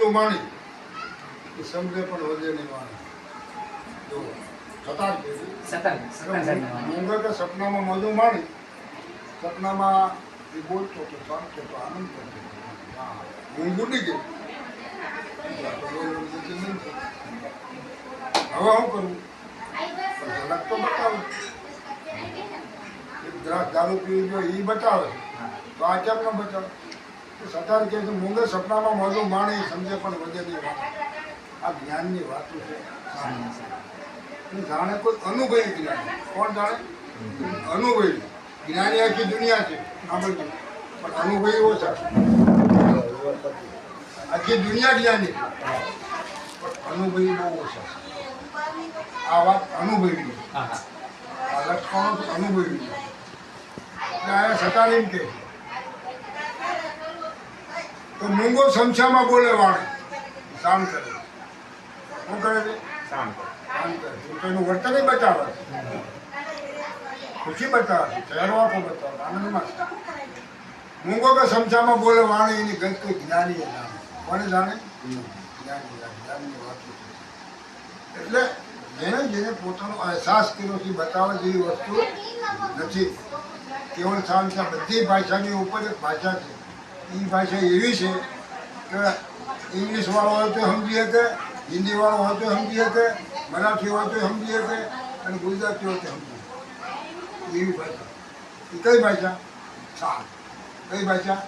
મોજું માણી એ સમજે પણ વધે નહીં માણી. જો સતાર મૂંગા કે સપનામાં મોજું માણી, સપનામાં એ બોલતો તો શાંત તો આનંદ કરતો. ઊંઘ ઉડી ગઈ. હવે શું કરવું? ઝલક તો બતાવે. એક ગ્લાસ દારૂ પીવી જોઈએ એ બતાવે, તો આ કેમ ન બતાવે? સતાર કહે છે મૂંગે સપનામાં મોજું માણી સમજે પણ વધે નહીં વાત. આ જ્ઞાનની વાતો છે. જાણે કોઈ અનુભવી જ્ઞાન. કોણ જાણે? અનુભવી જ્ઞાની આખી દુનિયા છે પણ અનુભવી ઓછા. આખી દુનિયા જ્ઞાની પણ અનુભવી બહુ ઓછા. આ વાત અનુભવી, આ લક્ષણો અનુભવી. એટલે આ સતાર એમ કે તો મૂંગો સમસ્યામાં બોલે વાણે શાંત કરે. શું કરે છે? શાંત કરે. તો એનું વર્તન બતાવે છે, ખુશી બતાવે છે, ચહેરો આખો બતાવે, આનંદમાં. મૂંગો કે સમસ્યામાં બોલે વાણે એની ગત કોઈ જ્ઞાની જાણે. કોને જાણે? જ્ઞાની વાતો. એટલે જેને પોતાનો અહેસાસ કર્યો છે બતાવે જેવી વસ્તુ નથી. કેવળ શાંત બધી ભાષાની ઉપર એક ભાષા છે. એ ભાષા એવી છે કે ઇંગ્લિશ વાળો હોય તો સમજી શકે, હિન્દી વાળો હોય તો સમજી શકે, મરાઠી હોય તો સમજી શકે અને ગુજરાતી હોય તો સમજી શકે. એવી ભાષા. એ કઈ ભાષા? શાંત. કઈ ભાષા?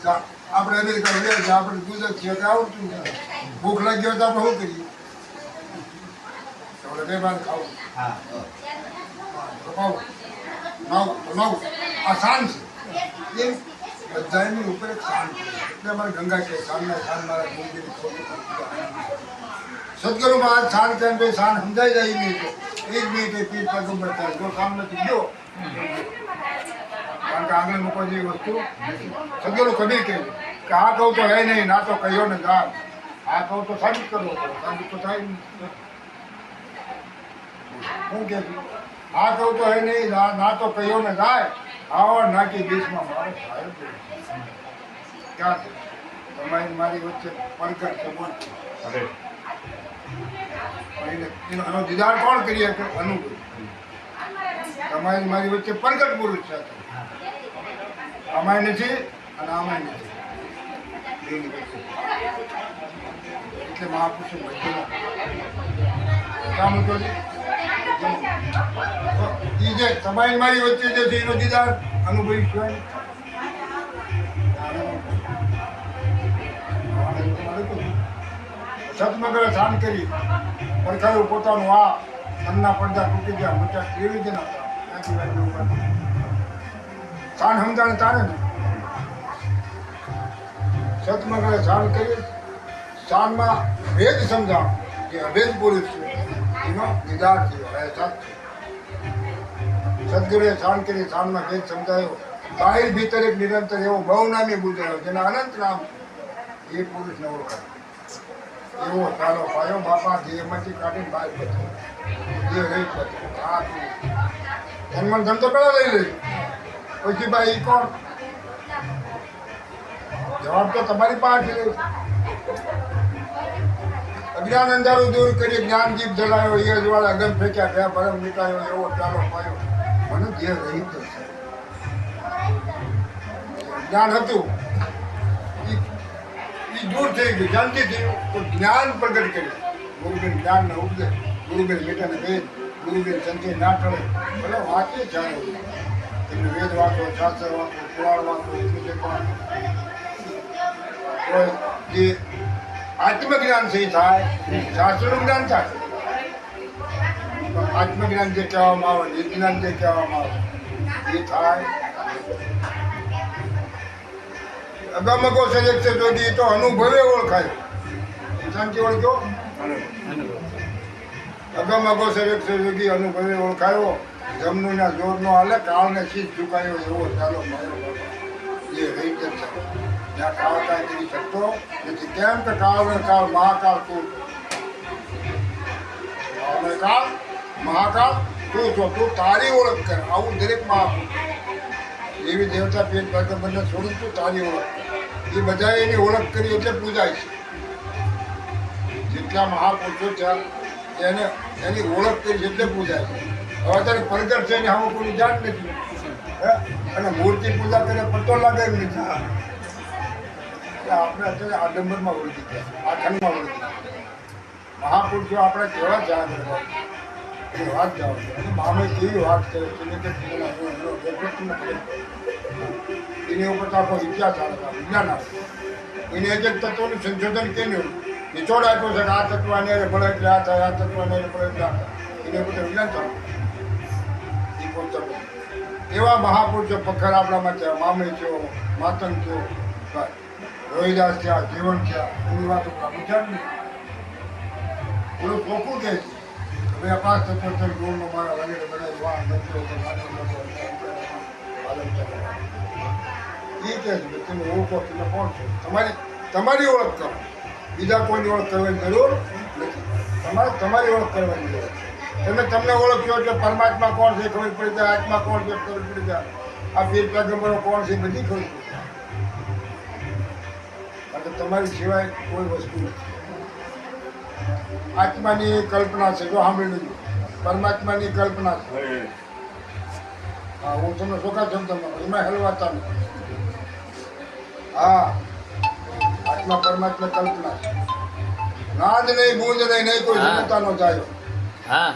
શાંત. આપણે અમેરિકા ગયા છે, આપણે ગુજરાતી હોય તો આવડતું નથી. ભૂખ લાગી હોય તો આપણે શું કરીએ? આપણે કઈ બાર ખાવું? આ શાંત છે. એમ બધાની ઉપર એક શાંત છે. એટલે અમારે ગંગા છે શાનના શાન મારા સદગુરુમાં આ શાન કેમ ભાઈ શાન સમજાઈ જાય નહીં તો એક મિનિટ એ પીઠ પગંબર થાય. જો શાન નથી ગયો કારણ કે આગળ મૂકવા જેવી વસ્તુ સદગુરુ કબીર કહે કે આ કહું તો હે નહીં, ના તો કહ્યો ને ગામ. આ કહું તો સાબિત કરવો પડે, સાબિત તો થાય નહીં. શું કે આ કહું તો હે નહીં, ના તો કહ્યો ને ગાય. આવા નાખી દેશમાં મારો સાહેબ ક્યાં છે? તમારી મારી વચ્ચે પરગટ છે. બોલ એનો દીદાર કોણ કરીએ કે અનુભવ. તમારી મારી વચ્ચે પરગટ પુરુષ છે. આમાંય નથી અને આમાંય નથી. એટલે મહાપુરુષો બધેલા કામ હતો એ જે તમારી મારી વચ્ચે જે છે એનો દીદાર અનુભવી કહેવાય. સતમગરે શાંત કરી પડખાયું પોતાનું આ મનના પડદા તૂટી ગયા મોટા કેવી જ નતા. શાન સમજાણે તારે ને સતમગરે શાંત કરી શાનમાં ભેદ સમજાણ કે અભેદ પુરુષ છે એનો નિદાર થયો અહેસાસ છે. સદગુરુએ શાંત કરી શાનમાં ભેદ સમજાયો. બાહિર ભીતર એક નિરંતર એવો બહુનામી બુજાયો જેના અનંત નામ એ પુરુષને ઓળખાય. એવો ચાલો પાયો બાપા દેહમાંથી કાઢીને બહાર પથ્યો દેહ રહી પથ્યો. હા જન્મ ધન તો પેલા લઈ લઈ પછી ભાઈ કોણ? જવાબ તો તમારી પાસે છે. અજ્ઞાન અંધારું દૂર કરી જ્ઞાન જીપ જલાયો. એ અજવાળા અગમ ફેંક્યા ગયા ભરમ નીકળ્યો. એવો ચાલો પાયો મને દેહ રહી છે. જ્ઞાન હતું દૂર થઈ ગયું, જાણતી થયું તો જ્ઞાન પ્રગટ કર્યું. ગુરુબેન જ્ઞાન ને ઉપજે, ગુરુબેન બેટાને વેદ, ગુરુબેન સંતે ના ટળે. ભલે વાંચે ચાલે તમે વેદ વાંચો, શાસ્ત્ર વાંચો, પુરાણ વાંચો, એટલું જે પણ જે આત્મજ્ઞાન સહી થાય શાસ્ત્રનું જ્ઞાન થાય. આત્મજ્ઞાન જે કહેવામાં આવે, વિજ્ઞાન જે કહેવામાં આવે એ થાય. અગમગો શરીર છે જોડી તો અનુભવે ઓળખાય. શાંતિ ઓળખ્યો? અગમગો શરીર છે જોડી અનુભવે ઓળખાયો. જમનુના જોરનો હાલે કાળને શીશ ઝુકાયો. એવો ચાલો એ રહી જ છે. જ્યાં કાળ કાંઈ કરી શકતો નથી. કેમ કે કાળ ને કાળ મહાકાળ તું. કાળ મહાકાળ તું છો. તું તારી ઓળખ કર. આવું દરેક મહાપુરુષ એવી દેવતા પેટ ભાગવતને છોડી તું તારી ઓળખ. એ બધા એની ઓળખ કરી એટલે પૂજાય છે. થયા મહાપુરુષો થયા એને એની ઓળખ કરી છે એટલે પૂજાય છે. હવે અત્યારે પ્રગટ છે એની આમાં કોઈ જાણ નથી. હે? અને મૂર્તિ પૂજા કરે પતો લાગે એમ નથી. એટલે આપણે અત્યારે આડંબરમાં ઓળખી ગયા, આ ખંડમાં ઓળખી ગયા. મહાપુરુષો આપણે કેવા છે આગળ એની વાત જાઓ છો. અને મામે કેવી વાત કરે છે એની ઉપર તો આખો ઇતિહાસ આવે, વિજ્ઞાન આવે. એને એક એક તત્વનું સંશોધન કેનું નિચોડ આપ્યો છે કે આ તત્વ આને મળે એટલે આ થાય, આ તત્વ આને મળે એટલે આ થાય. એને બધું વિજ્ઞાન ચાલે. એ પુસ્તકો એવા મહાપુરુષો પખર આપણામાં થયા. મામે થયો, માતંગ થયો, રોહિદાસ થયા, જીવન થયા. એની વાતો વિચાર નહીં. થોડું ચોખ્ખું કહે છે ભાઈ આ 5 તત્વ ગુણનો મારા વગેરે બધા વાહ નત્યો એ કહે છે કે તમે ઓળખો તમે કોણ છો, તમારી ઓળખ કરો. બીજા કોઈની ઓળખ કરવાની જરૂર નથી. તમારી ઓળખ કરવાની જરૂર. તમને ઓળખ્યો એટલે પરમાત્મા કોણ છે ખબર પડી જાય, આત્મા કોણ છે ખબર પડી જાય, આ પીર પેગમ્બરો કોણ છે બધી ખબર પડી જાય. કારણ કે તમારી સિવાય કોઈ વસ્તુ નથી. આત્માની કલ્પના છે, જો સાંભળી લીધું. પરમાત્માની કલ્પના છે. હા, હું તમને ચોખ્ખા શબ્દમાં એમાં હલવાતા નથી. હા, આત્મા પરમાત્મા કલ્પના છે. નાદ નહીં, બૂંદ નહીં, નહીં કોઈ જનતા નો જાય. હા